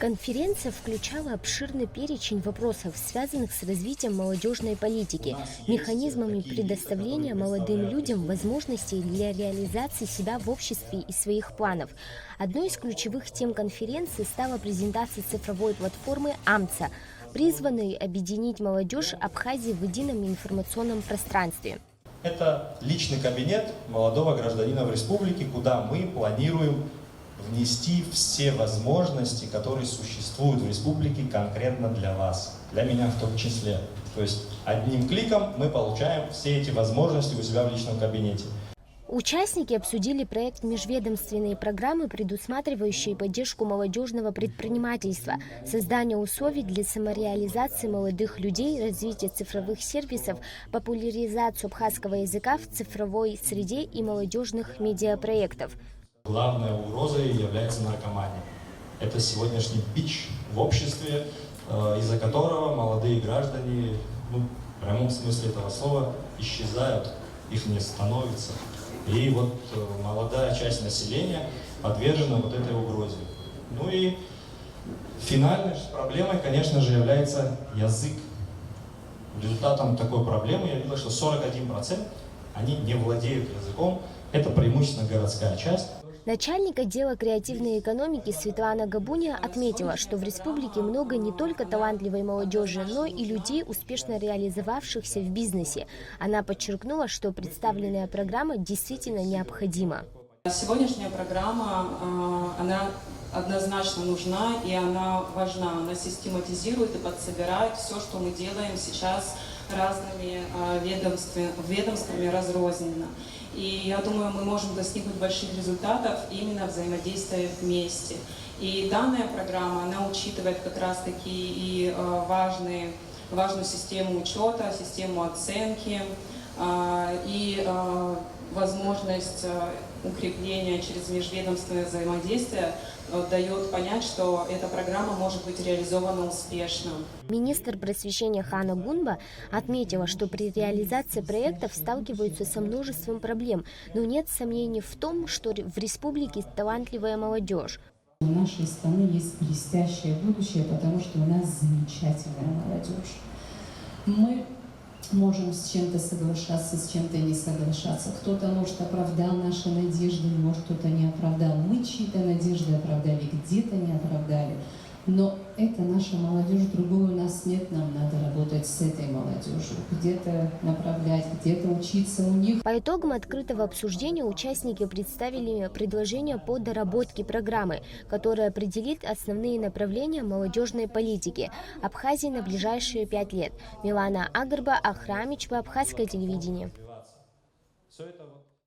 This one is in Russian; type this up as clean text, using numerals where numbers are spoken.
Конференция включала обширный перечень вопросов, связанных с развитием молодежной политики, механизмами предоставления молодым людям возможностей для реализации себя в обществе и своих планов. Одной из ключевых тем конференции стала презентация цифровой платформы «АМЦА», призванной объединить молодежь Абхазии в едином информационном пространстве. Это личный кабинет молодого гражданина в республике, куда мы планируем внести все возможности, которые существуют в республике конкретно для вас, для меня в том числе. То есть одним кликом мы получаем все эти возможности у себя в личном кабинете. Участники обсудили проект межведомственной программы, предусматривающей поддержку молодежного предпринимательства, создание условий для самореализации молодых людей, развитие цифровых сервисов, популяризацию абхазского языка в цифровой среде и молодежных медиапроектов. Главной угрозой является наркомания. Это сегодняшний бич в обществе, из-за которого молодые граждане, в прямом смысле этого слова, исчезают, их не становится. И вот молодая часть населения подвержена вот этой угрозе. Ну и финальной проблемой, конечно же, является язык. Результатом такой проблемы я видел, что 41% они не владеют языком. Это преимущественно городская часть. Начальник отдела креативной экономики Светлана Габуния отметила, что в республике много не только талантливой молодежи, но и людей, успешно реализовавшихся в бизнесе. Она подчеркнула, что представленная программа действительно необходима. Сегодняшняя программа, она однозначно нужна и она важна. Она систематизирует и подсобирает все, что мы делаем сейчас разными ведомствами разрозненно. И я думаю, мы можем достигнуть больших результатов именно взаимодействуя вместе. И данная программа, она учитывает как раз-таки и важную систему учета, систему оценки и возможность укрепления через межведомственное взаимодействие дает понять, что эта программа может быть реализована успешно. Министр просвещения Хана Гунба отметила, что при реализации проектов сталкиваются со множеством проблем, но нет сомнений в том, что в республике талантливая молодежь. У нашей страны есть блестящее будущее, потому что у нас замечательная молодежь. Мы можем с чем-то соглашаться, с чем-то не соглашаться. Кто-то, может, оправдал наши надежды, может, кто-то не оправдал. Мы чьи-то надежды оправдали, где-то не оправдали. Но это наша молодежь, другой у нас нет, нам надо работать с этой молодежью. Где-то направлять, где-то учиться у них. По итогам открытого обсуждения участники представили предложения по доработке программы, которая определит основные направления молодежной политики Абхазии на ближайшие 5 лет. Милана Агарба, Ахрамич, Абхазское телевидение. Все это